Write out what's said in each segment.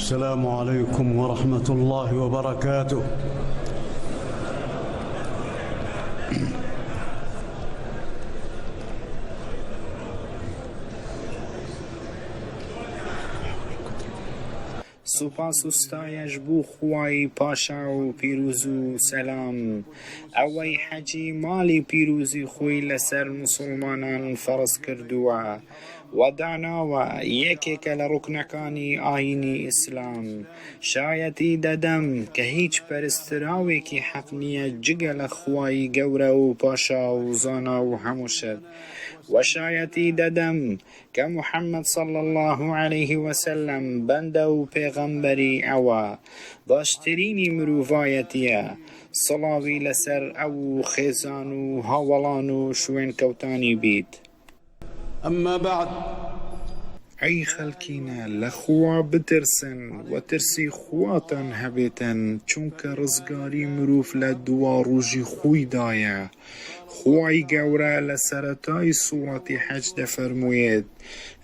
السلام عليكم ورحمة الله وبركاته. سوپاس و ستایش بو خوای پاشا و پیروز و سلام اوی حجی مالی پیروزی خوی لسر مسلمانان فرض کردووە و داناوە یەکێکە لە ڕوکنەکانی ئاینی ئیسلام. شایەتی دەدەم کە هیچ پەرستراوێکی حەق نییە جگە لە خوای گەورە و پاشا و زانا و هەموو شت. و شایەتی دەدەم کە محەممەد صلی الله عليه وسلم بەندە و پێغەمبەری ئەوە باشترینی مرۆڤایەتیە. سڵاوی لەسەر ئەو خێزان و هاوڵان و شوێن کەوتانی بیت. أما بعد، ئەی خەڵکینە لە خوا بترسن و ترسی خواتان هەبێتن، چونکە ڕزگاری مرۆڤ لە دوا ڕۆژی خۆیدایە. خوای گەورە لە سەرەتای سوڕەتی حەج دەفەرموویێت: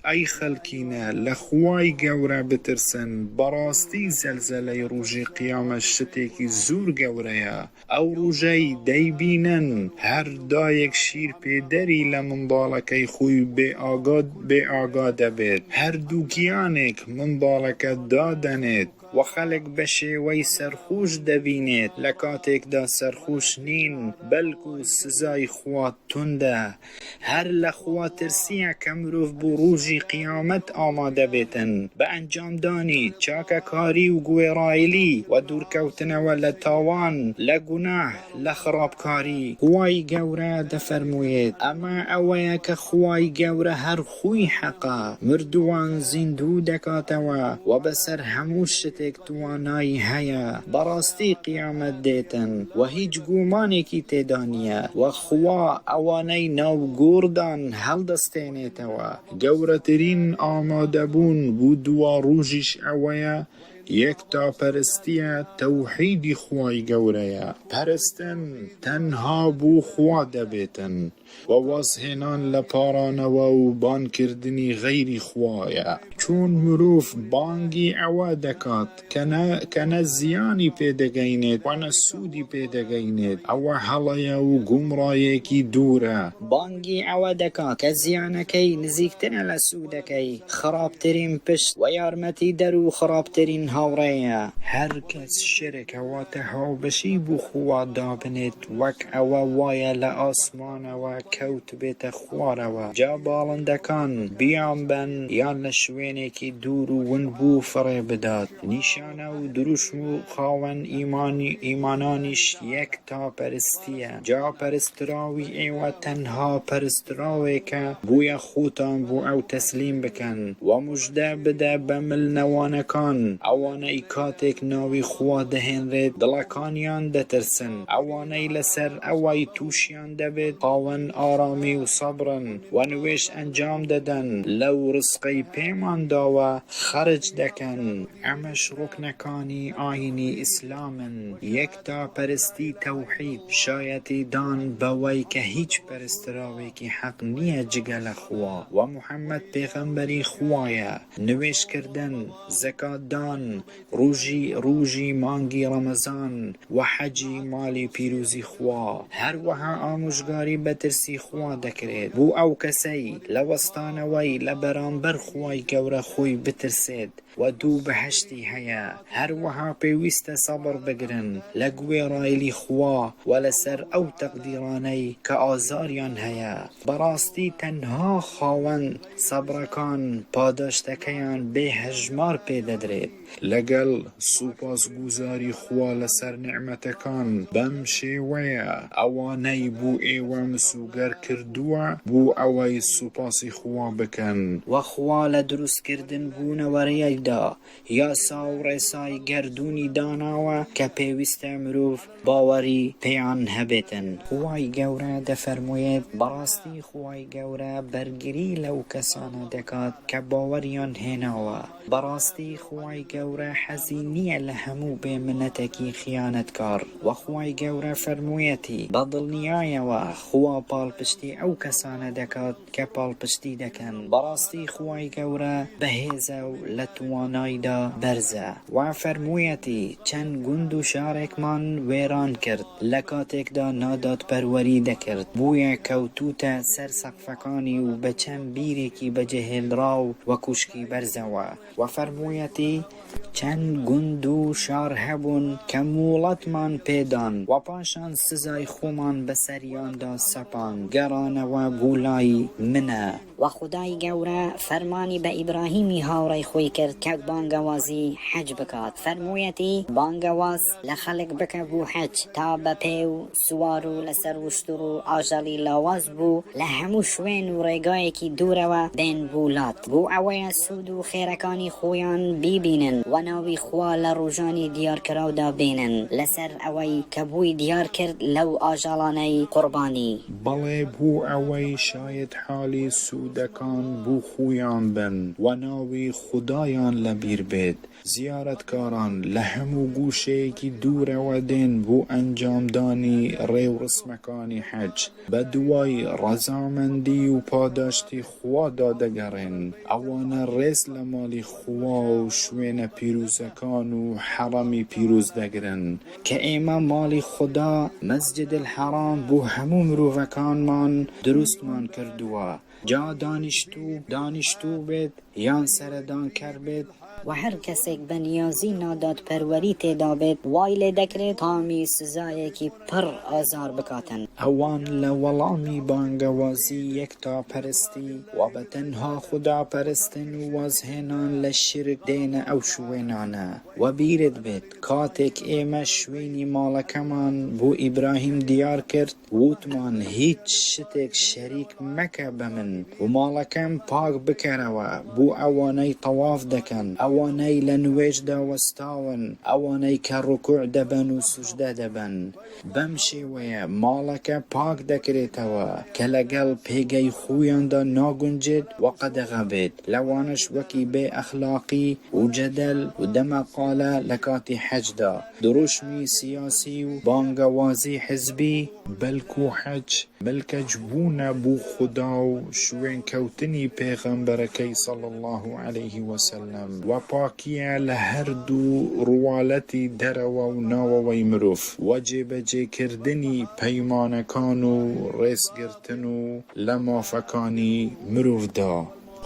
ئەی خەڵکینە لە خوای گەورە بترسن، بەڕاستی زەلزەلەی ڕۆژی قیامەت شتێکی زۆر گەورەیە. ئەو ڕۆژەی دەیبینن هەر دایەک شیرپێدەری لە منداڵەکەی خۆی بێئاگا دەبێت، هەردوو گیانێک منداڵەکە دادەنێت و خەڵک بە شێوەی سەرخۆش دەبینێت لە کاتێکدا سەرخۆش نین، بەلکو سزای خوا توندە. هەر لە خوا ترسیە کە مرۆڤ بۆ ڕۆژی قیامەت ئامادە بێتن بە ئەنجامدانی چاکەکاری و گوێڕایلی و دوورکەوتنەوە لە تاوان، لە گوناه، لە خراپکاری. خوای گەورە دەفەرموویێت: ئەمە ئەوەیە کە خوای گەورە هەر خوی حەقە، مردووان زیندوو دەکاتەوە و بەسەر هەموو شتێک توانایی هەیە. بەڕاستی قیامەت دێتن و هیچ گومانێکی تێدا نییە، و خوا ئەوانەی ناو گۆڕدان هەڵدەستێنێتەوە. گەورەترین ئامادەبوون بۆ دوا ڕۆژیش ئەوەیە یەکتاپەرستیە، تەوحیدی خوای گەورەیە. پەرستن تەنها بۆ خوا دەبێتن و وازهێنان لە پارانەوە و بانکردنی غەیری خوایە. چۆن مرۆڤ بانگی ئەوە دەکات کە نە زیانی پێدەگەینێت و نە سوودی پێدەگەینێت، ئەوە هەڵەیە و گومڕایەکی دوورە. بانگی ئەوە دەکات کە زیانەکەی نزیکترە لە سوودەکەی، خراپترین پشت و یارمەتی دەر و خراپترین هاوڕێیە. هەر کەس شرکەواتە هاوبەشی بۆ خوا دابنێت، وەک ئەوە وایە لە ئاسمانەوە کەوت بێتە خوارەوە. جا باڵندەکان بیان بەن یان لە شوێنێکی دوور و ون بوو فڕێ بدات. نیشانە و دروشم و خاوەن ئیمانانیش یەک تاپەرستیە. جا پەرستراوی ئێوە تەنها پەرستراوێکە، بۆیە خۆتان بۆ ئەو تەسلیم بکەن و موژدە بدە بە ملنەوانەکان، ئەوانەی کاتێک ناوی خوا دەهێنرێت دڵەکانیان دەترسن، ئەوانەی لەسەر ئەوەی تووشیان دەبێت خاوەن ئارامی و سەبرن و نوێژ ئەنجام دەدەن، لەو ڕزقەی پێمان داوە خەرج دەکەن. ئەمەش ڕوکنەکانی ئاینی ئیسلامن. یەکتاپەرستی تەوحید، شایەتی دان بەوەی کە هیچ پەرستراوێکی حەق نییە جگە لە خوا و محەممەد پێغەمبەری خوایە. نوێژکردن، زەکاتدان، ڕۆژی مانگی ڕەمەزان و حەجی مالی پیرۆزی خوا، هەروەها ئامۆژگاری بە ترسی خوا دەکرێت بۆ ئەو کەسەی لە وەستانەوەی لە بەرامبەر خوای گەورە خۆی بترسێت و دوو بەهەشتی هەیە. هەروەها پێویستە سەبر بگرن لە گوێڕایلی خوا و لەسەر ئەو تەقدیرانەی کە ئازاریان هەیە. بەڕاستی تەنها خاوەن سەبرەکان پاداشتەکەیان بێهەژمار پێدەدرێت. لەگەڵ سوپاسگوزاری خوا لەسەر نعمەتەکان بەم شێوەیە ئەوانەی بۆ ئێوە مسوگەر کردووە بۆ ئەوەی سوپاسی خوا بکەن. و خوا لە دروستکردن بوونەوەریەکدا یاسا و ڕێسای گەردوونی داناوە کە پێویستە مرۆڤ باوەری پێیان هەبێتن. خوای گەورە دەفەرموویێت: بەڕاستی خوای گەورە بەرگری لەو کەسانە دەکات کە باوەریان هێناوە. بەڕاستی خوای گەورە حەزی نییە لە هەموو بێمنەتێکی خیانەتکار. و خوای گەورە فەرموویەتی: بەدڵنیایەوە خوا پاڵپشتی ئەو کەسانە دەکات کە پاڵپشتی دەکەن. بەڕاستی خوای گەورە بەهێزە و لە توانایدا برزه و فرمویتی چند گند و شارکمان ویران کرد لکاتێک دا نادات پروری دکرد بویە کەوتوتە سەر سەقفەکانی و بە چەند بیرێکی بەجێهێڵراو و کوشکی بەرزەوە و فەرموویەتی چەند گوند و شار هەبوون کە موڵەتمان پێدان و پاشان سزای خۆمان بەسەریاندا سەپان گەڕانەوە بوولای منە. و خدای گەورە فەرمانی بە ئیبراهیمی هاوڕێی خۆی کرد کە بانگەوازی حەج بکات. فەرموویەتی بانگەواز لە خەڵک بکە بوو حەج تا بە پێ و سوار و لەسەر وشتر و ئاژەڵی لاواز بوو لە هەموو شوێن و ڕێگایەکی دوورەوە بێن بوولات بوو ئەوەیە سوود و خێرەکانی خۆیان بیبینن و ناوی خوا لە ڕۆژانی دیارکراودا بێنن لەسەر ئەوەی کە بووی دیار کرد لەو ئاژەڵانەی قوربانی. بەڵێ بوو ئەوەی شاید حالی سوودەکان بوو خویان بن و ناوی خودایان لەبیر بێت. زیارەتکاران لە هەموو گوشەیەکی دوورەوە دێن بۆ ئەنجامدانی ڕێو ڕسمەکانی حەج بە دوای ڕەزامەندی و پاداشتی خوادا دەگەڕێن. ئەوانە ڕێز لە ماڵی خوا و شوێنە پیرۆزەکان و حەڕەمی پیرۆز دەگرن کە ئێمە ماڵی خوددا مەسجد الحەرام بۆ هەموو مرۆڤەکانمان دروستمان کردووە جا دانیشتوو بێت یان سەردانکەر بێت و هەر کەسێک بە نیازی نادات پەروەری تێدا بێت وای لێ دەکرێت تامی سزایەکی پڕ ئازار بکاتن. ئەوان لە وەڵامی بانگەوازی یەکتا پەرستی و بە تەنها خوددا پەرستن و وازهێنان لە شرک دێنە ئەو شوێنانە و بیرت بێت کاتێک ئێمە شوێنی ماڵەکەمان بۆ ئیبراهیم دیار کرد وتمان هیچ شتێک شەریک مەکە بە من و ماڵەکەم پاک بکەرەوە بۆ ئەوانەی تەواف دەکەن ئەوانەی لە نوێژدا وەستاون ئەوانەی کە ڕوکوع دەبەن و سوجدە دەبەن. بەم شێوەیە ماڵەکە پاک دەکرێتەوە کە لەگەڵ پێگەی خۆیاندا ناگونجێت و قەدەغە بێت. لەوانش وەکی بێ ئەخلاقی و جەدەل و دەمەقالە لە کاتی حەجدا دروشمی سیاسی و بانگەوازی حزبی بەلکو حەج ملکەج بوونە بوو خوددا و شوێن کەوتنی پێغەمبەرەکەی صلی الله عليه وسلم و پاکیە لە هەردوو ڕواڵەتی دەرەوە و ناوەوەی مرۆڤ و جێبەجێکردنی پەیمانەکان و ڕێزگرتن و لە مافەکانی مرۆڤدا.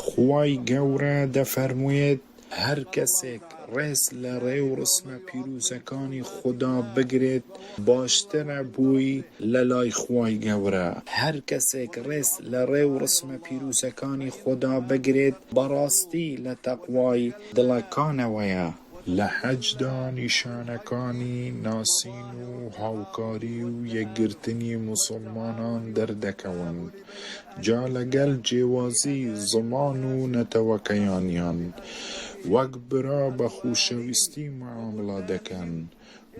خوای گەورە دەفەرموویێت هەر کەسێک ڕێز لە ڕێو ڕسمە پیرۆزەکانی خوددا بگرێت باشترە بووی لە لای خوای گەورە. هەر کەسێک ڕێز لە ڕێو ڕسمە پیرۆزەکانی خوددا بگرێت بەڕاستی لە تەقوای دڵەکانەوەیە. لە حەجدا نیشانەکانی ناسین و هاوکاری و یەکگرتنی موسڵمانان دەردەکەون جا لەگەڵ جێوازی زمان و نەتەوەکەیانیان وەک برا بە خۆشەویستی معامڵە دەکەن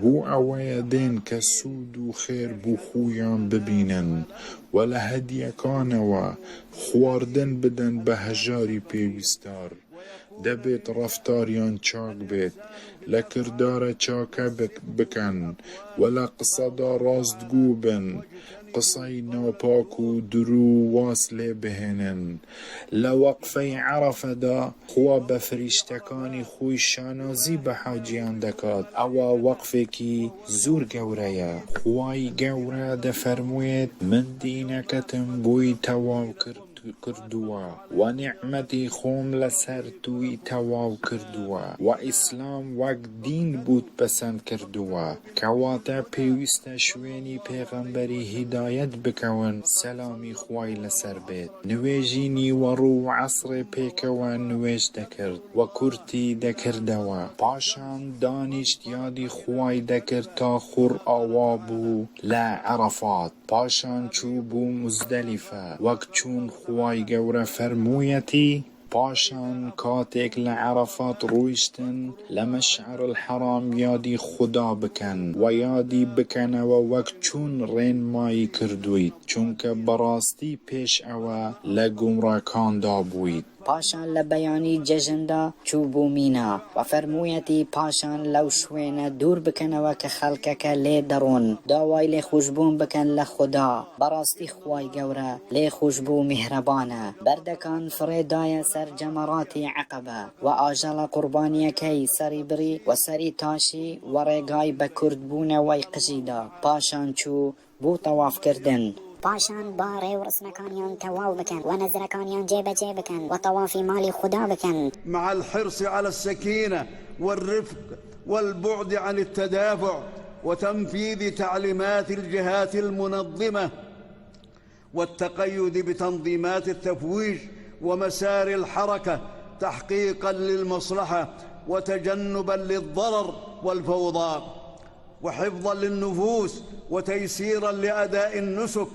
بۆ ئەوەیە دێن کە سوود و خێر بۆ خۆیان ببینن و لە هەدیەکانەوە خواردن بدەن بە هەژاری پێویستار. دەبێت ڕەفتاریان چاک بێت لە کردارە چاکە بکەن و لە قسەدا ڕاستگۆ بن قسەی ناپاک و درۆ واز لێ بهێنن. لە وەقفەی عەرەفەدا خوا بە فریشتەکانی خۆی شانازی بە حاجیان دەکات. ئەوە وەقفێکی زۆر گەورەیە. خوای گەورە دەفەرموویێت من دینەکەتم بۆی تەواو کردووە و نیعمەتی خۆم لەسەر توی تەواو کردووە و ئیسلام وەک دین بوت پەسەند کردووە کەواتە پێویستە شوێنی پێغەمبەری هیدایەت بکەون سەلامی خوای لەسەر بێت. نوێژی نیوەڕۆ و عەسرێ پێکەوە نوێژ دەکرد و کورتی دەکردەوە پاشان دانیشت یادی خوای دەکرد تا خوڕ ئاوا بوو لە عەرەفات پاشان چوو بوو مزدەلیفە وەک چوون خوای گەورە فەرموویەتی پاشان کاتێک لە عەرەفات ڕۆیشتن لە مەشعر الحەرام یادی خوددا بکەن و یادی بکەنەوە وەک چوون ڕێنمایی کردویت چونکە بەڕاستی پێش ئەوە لە گومڕاکاندا بوویت. پاشان لبیانی ججندا چوبو مینا و فرمویتی پاشان لو شوینا دور بکنوا که خلقک لی درون داوای لی خوشبون بکن لخدا براستی خواهی گوره لی خوشبو مهربانه بردکان فریدای سر جمراتی عقبه و آجال قربانی کی سری بری و سری تاشی و رگای بکردبون وی قجیدا پاشان چو بو طواف کردن پاشان باره و رسمکانیان تواو بکن و نظرکانیان جیب بکن و طوافی مالی خدا بکن مع الحرص على السكينة والرفق والبعد عن التدافع وتنفيذ تعليمات الجهات المنظمة والتقيد بتنظيمات التفويج ومسار الحركة تحقيقا للمصلحة وتجنبا للضرر والفوضى وحفظا للنفوس وتيسيرا لأداء النسك.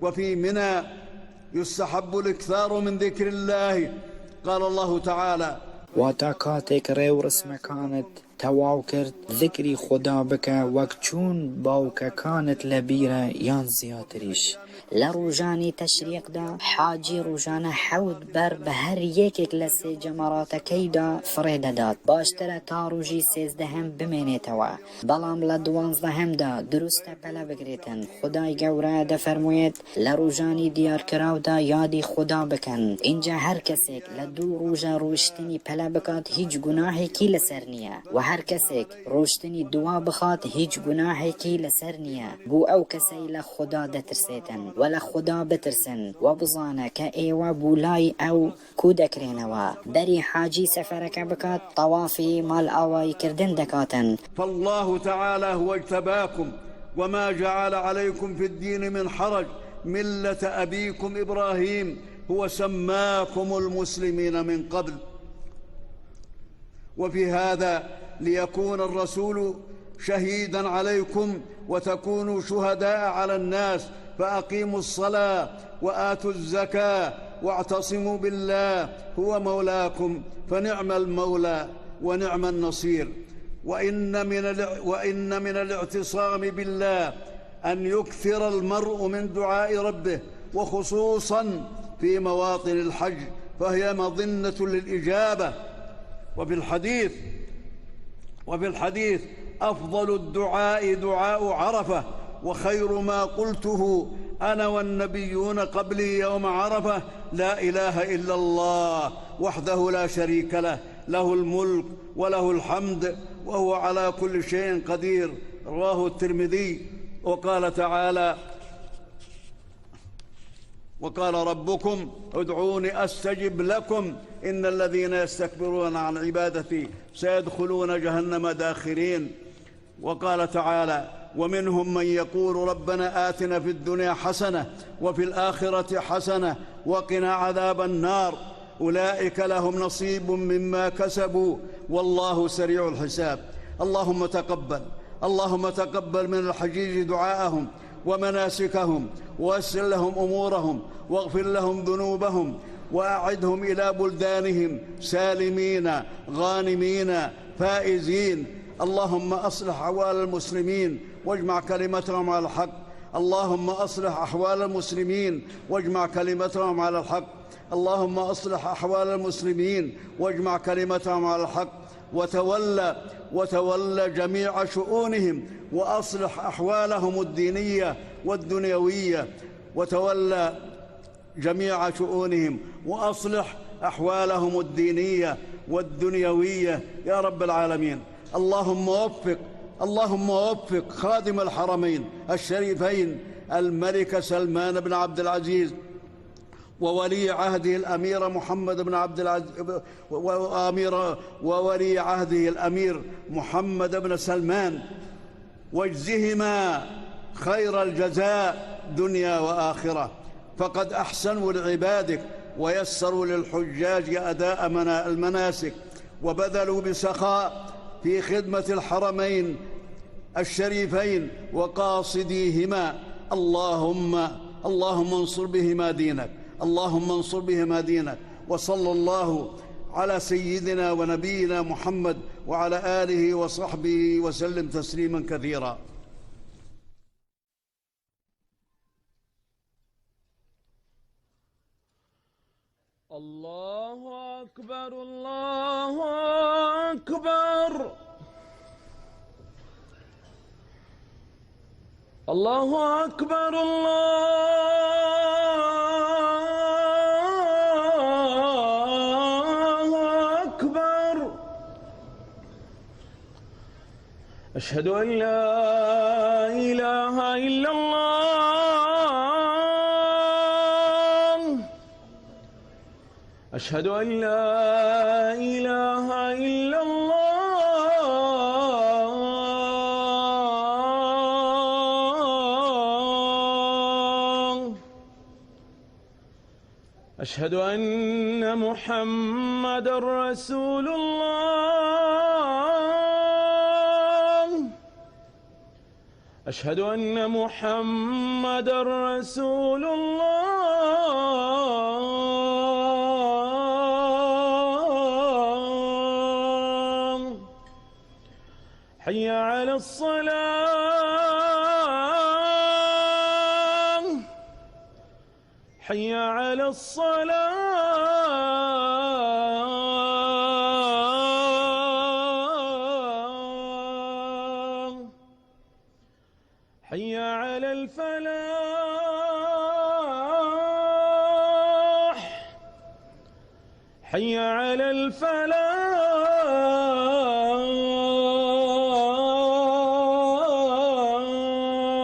وفي منى يستحب الإكثار من ذكر الله. قال الله تعالى: واتاكاتك ريو رسم كانت تواو کرد ذكري خدا بك وكچون باوك كانت لبيرة يان زياتريش لروجاني تشريق دا حاجي روجانا حود بر بهر يكك لسي جمرات كيدا فريد داد باشتر تاروجي سيزدهم بمينيتوا بلام لدوانزدهم دا درست بلا بگريتن خداي گورا دا فرمويت لروجاني ديار كراو دا يادي خدا بكن انجا هر كسيك لدو روجا روشتني بلا بكات هيج گناهي كي لسرنيا و هر كسيك روشتني دوا بخات هيج گناهي كي لسرنيا بو او كسي لخدا دا ترسيتن ولا خدا بترسن وبزانا كأيوا بولاي أو كودكرينوا بري حاجي سفرك بكات طوافي مال أواي كردن دكاتن. فالله تعالى هو اجتباكم وما جعل عليكم في الدين من حرج ملة أبيكم إبراهيم هو سماكم المسلمين من قبل. وفي هذا ليكون الرسول شهيدا عليكم وتكونوا شهداء على الناس فأقيموا الصلاة وآتوا الزكاة واعتصموا بالله هو مولاكم فنعم المولى ونعم النصير. وإن من الاعتصام بالله أن يكثر المرء من دعاء ربه وخصوصا في مواطن الحج فهي مظنة للإجابة. وفي الحديث أفضل الدعاء دعاء عرفة وخير ما قلته أنا والنبيون قبلي يوم عرفة لا إله إلا الله وحده لا شريك له له الملك وله الحمد وهو على كل شيء قدير. رواه الترمذي. وقال تعالى: وقال ربكم ادعوني أستجب لكم إن الذين يستكبرون عن عبادتي سيدخلون جهنم داخرين. وقال تعالى: ومنهم من يقول ربنا آتنا في الدنيا حسنة وفي الآخرة حسنة وقنا عذاب النار أولئك لهم نصيب مما كسبوا والله سريع الحساب. اللهم تقبل من الحجيج دعاءهم ومناسكهم ويسر لهم أمورهم واغفر لهم ذنوبهم وأعدهم إلى بلدانهم سالمين غانمين فائزين. اللهم أصلح أحوال المسلمين واجمع كلمتهم على الحق. اللهم أصلح أحوال المسلمين واجمع كلمتهم على الحق. اللهم أصلح أحوال المسلمين واجمع كلمتهم على الحق. وتولى جميع شؤونهم وأصلح أحوالهم الدينية والدنيوية. وتولى جميع شؤونهم وأصلح أحوالهم الدينية والدنيوية يا رب العالمين. اللهم وفق خادم الحرمين الشريفين الملك سلمان بن عبد العزيز وولي عهده الأمير محمد بن عبد العزيز وولي عهده الأمير محمد بن سلمان واجزهما خير الجزاء دنيا وآخرة فقد أحسنوا لعبادك ويسروا للحجاج أداء المناسك وبذلوا بسخاء في خدمة الحرمين الشريفين وقاصديهما. اللهم انصر بهما دينك. اللهم انصر بهما دينك. وصلى الله على سيدنا ونبينا محمد وعلى آله وصحبه وسلم تسليما كثيرا. الله أكبر الله أكبر الله أكبر الله أكبر أشهد أن لا إله إلا الله أشهد أن لا إله إلا الله أشهد أن محمدًا رسول الله أشهد أن محمدًا رسول الله حي على الصلاة حي على الصلاة حي على الفلاح حي على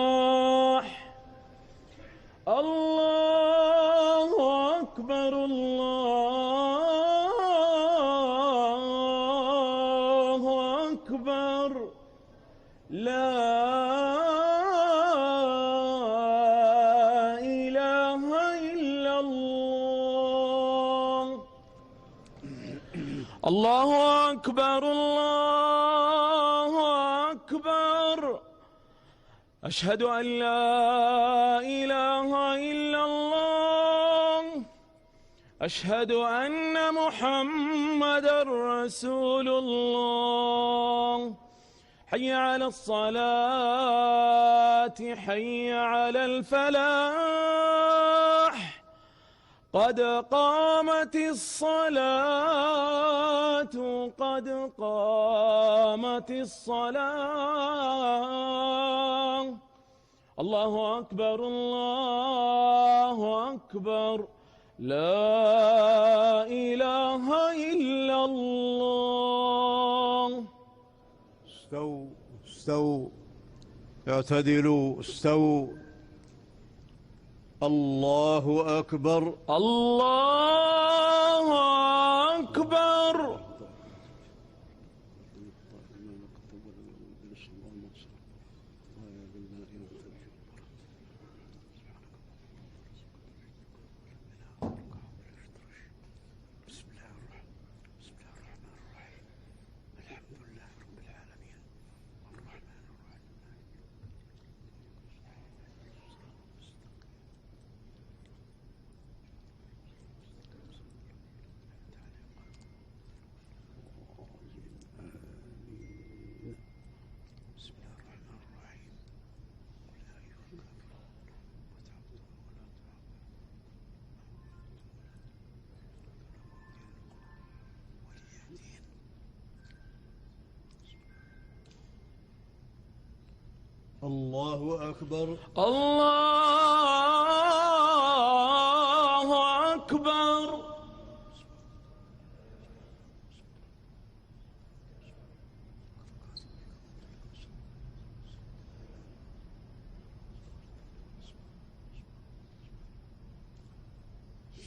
الفلاح الله أكبر الله أكبر لا إله إلا الله الله أكبر الله أكبر أشهد أن لا إله إلا الله أشهد أن محمدًا رسول الله حي على الصلاة حي على الفلاح قد قامت الصلاة قد قامت الصلاة الله أكبر الله أكبر لا إله إلا الله استووا استووا اعتدلوا استووا الله أكبر الله أكبر الله أكبر الله أكبر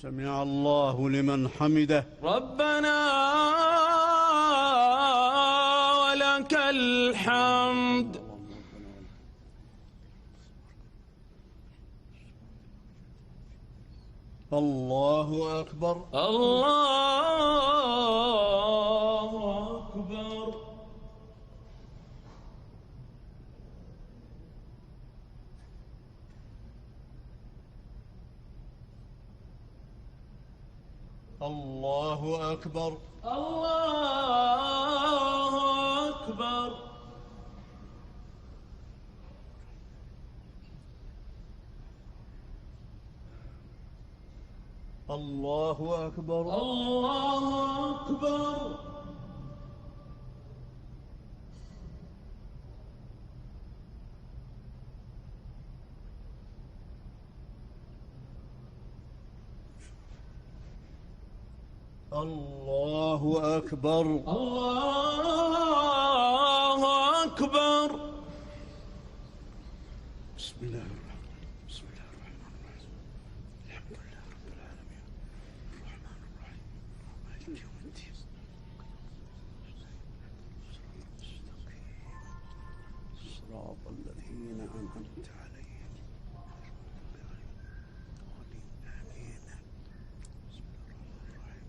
سمع الله لمن حمده ربنا ولك الحمد الله أكبر الله أكبر الله أكبر الله أكبر الله أكبر. الله أكبر. الله أكبر. الله أكبر. بسم الله الرحمن الرحيم. بسم الله الرحمن الرحيم. الحمد لله رب العالمين الرحمن الرحيم مالك يوم الدين صراط الذين أنعمت عليهم آمين. بسم الله الرحمن الرحيم.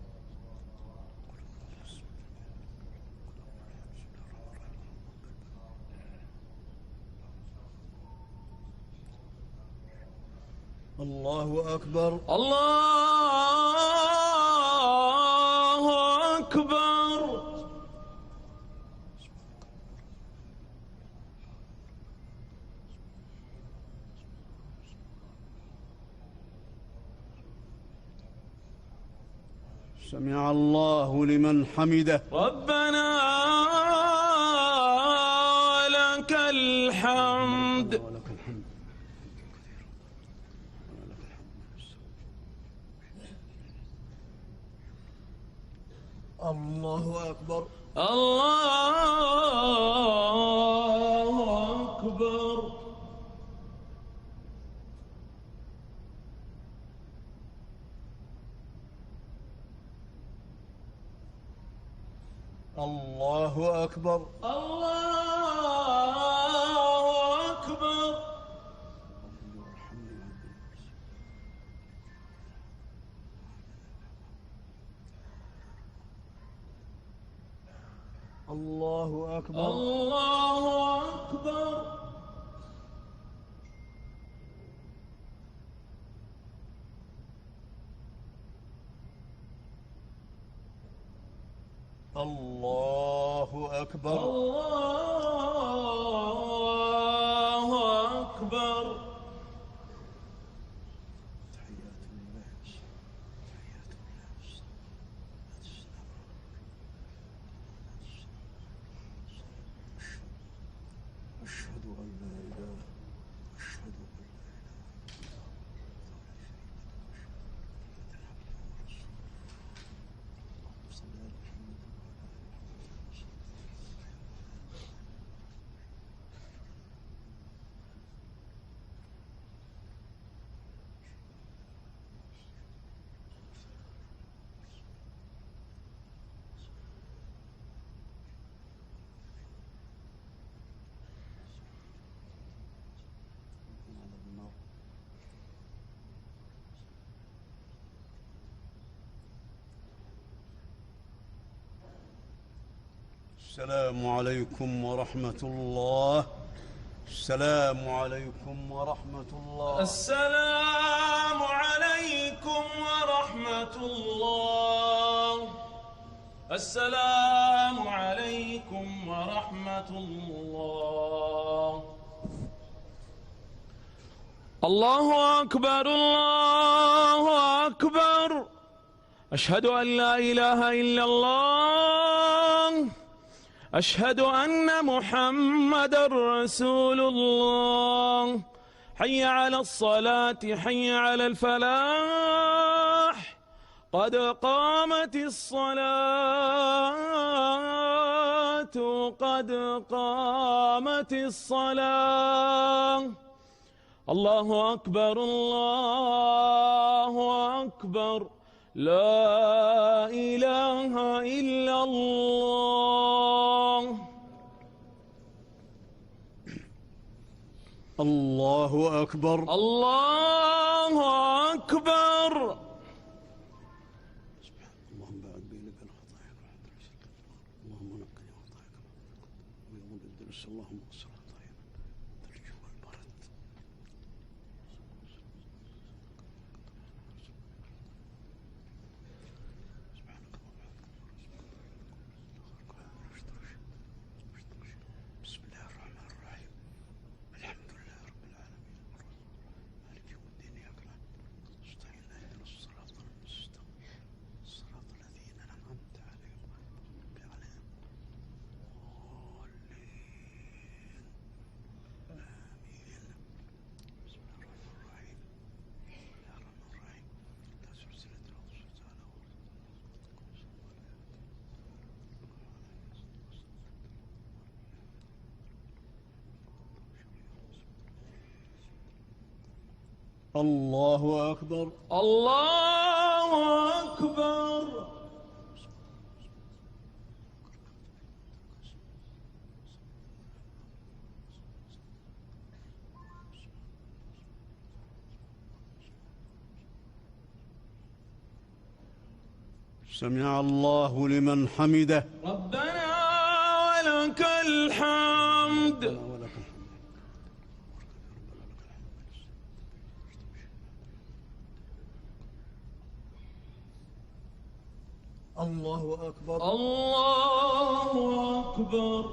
الله أكبر. الله أكبر. سمع الله لمن حمده. ربنا لك الحمد. ولك الحمد. الله أكبر. الله أكبر. الله أكبر. الله أكبر. الله أكبر. الله أكبر. الله أكبر. الله أكبر. تحيات الله. تحيات الله. أشهد أن لا إله. أشهد أن لا السلام عليكم ورحمة الله. السلام عليكم ورحمة الله. السلام عليكم ورحمة الله. السلام عليكم ورحمة الله. الله أكبر. الله أكبر. أشهد أن لا إله إلا الله. أشهد أن محمدًا رسول الله. حي على الصلاة. حي على الفلاح. قد قامت الصلاة. قد قامت الصلاة. الله أكبر. الله أكبر. لا إله إلا الله. الله أكبر. الله أكبر. اللهم باعد بيني وبين خطاياك اللهم نقني خطاياك ويوم الدرس اللهم اغفر خطايانا الجوع والبرد. بسم الله الرحمن الرحيم. الحمد لله رب العالمين مالك يوم الدين إياك نعبد ونستعين اهدنا الصراط المستقيم الله أكبر. الله أكبر. سمع الله لمن حمده. ربنا ولك الحمد. الله أكبر. الله أكبر.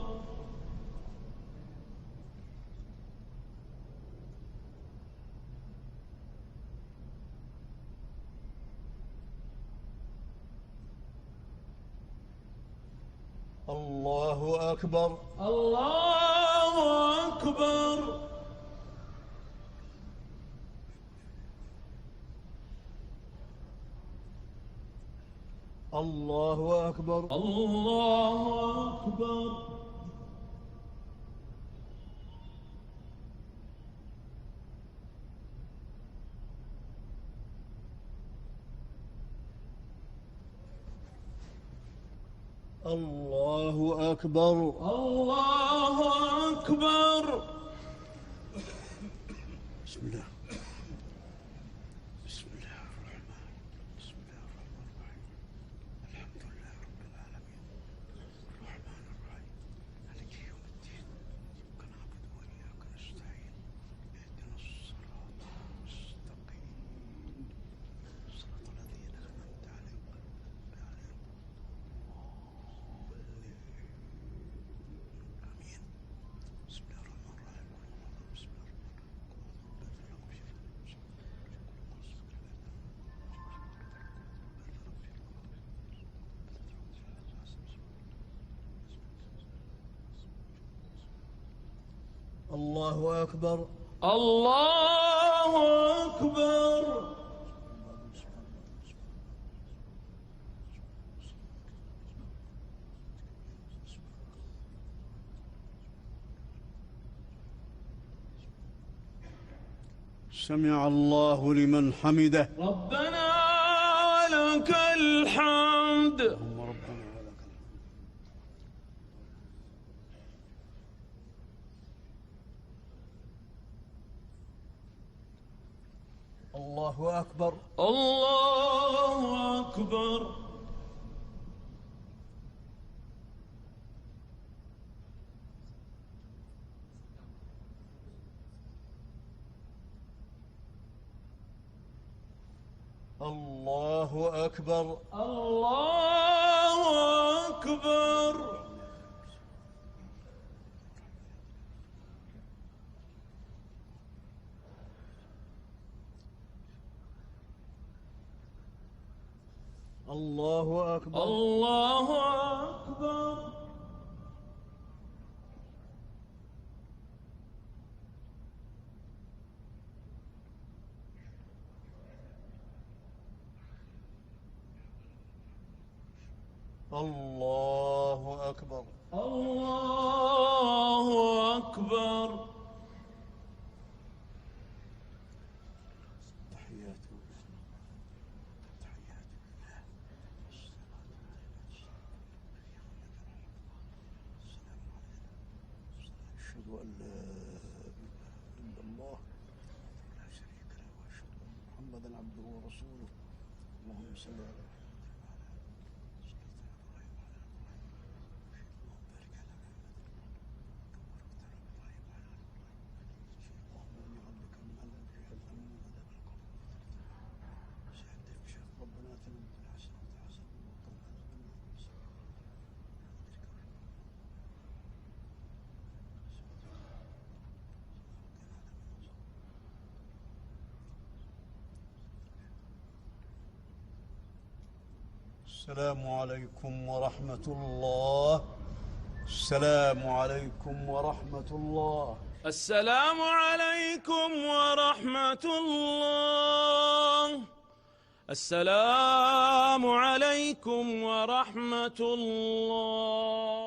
الله أكبر. الله أكبر. الله أكبر. الله أكبر. الله أكبر. الله أكبر. بسم الله. بسم الله الرحمن. بسم الله الرحمن الرحيم. الحمد لله رب العالمين الرحمن الرحيم مالك يوم الدين إياك نعبد وإياك نستعين اهدنا الصراط المستقيم صراط الذين أنعمت عليهم غير المغضوب عليهم آمين. بسم الله الرحمن الرحيم. بسم الله الرحمن الله أكبر. الله أكبر. سمع الله لمن حمده. ربنا ولك الحمد. اللهم ربنا ولك الحمد. الله أكبر. الله أكبر. الله أكبر. الله أكبر. الله أكبر. الله أكبر. الله أكبر. الله أكبر. تحيات تحيات الله. أشهد أن لا إله إلا الله لا شريك له وأشهد أن محمدا عبده ورسوله. اللهم صل على السلام عليكم ورحمة الله. السلام عليكم ورحمة الله. السلام عليكم ورحمة الله. السلام عليكم ورحمة الله.